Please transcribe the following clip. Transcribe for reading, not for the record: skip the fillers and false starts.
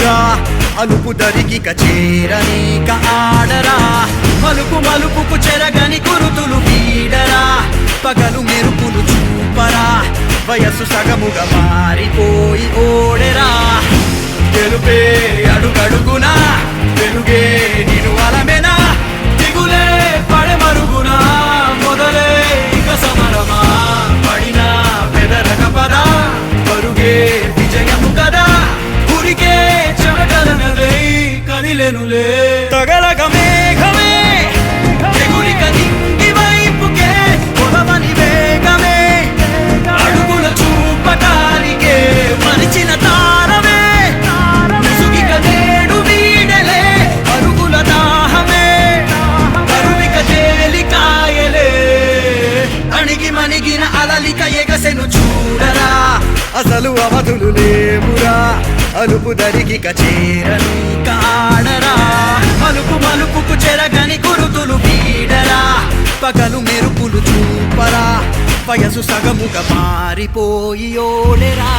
లేవురా అలుపు దరిగిక చేరనీక ఆడరా మలుపు మలుపుకు చెరగని కురుతులు వీడరా పగలు మెరుపులు చూపరా వయస్సు సగముగా మారిపోయి ఓడెరా తెలుపే అడుగడుగునా వెలుగే నిను అలమెనా దిగులే పడె మరుగునా మొదలే ఇక సమరమా పడినా పెదరక పదా పరుగే విజయము కదా ఉరికే చెమటలనలే కదిలెనులే తగలగ మేఘమే ఎగురిక నింగి వైపుకే పొలమని వేగమే అడుగుల చూపటానికే మరిచిన తారమే ముసుగిక నేడు వీడలే అరుగుల దాహమే కరువిక తేలికాయలే అణిగి మణిగిన అలలిక ఎగసెను చూడరా అసలు అవధులు లేవురా అలుపు దరిగిక చేరనీక ఆడరా మలుపు మలుపుకు చెరగని గురుతులు వీడరా పగలు మెరుపులు చూపరా వయసు సగముగా మారిపోయి ఓడెరా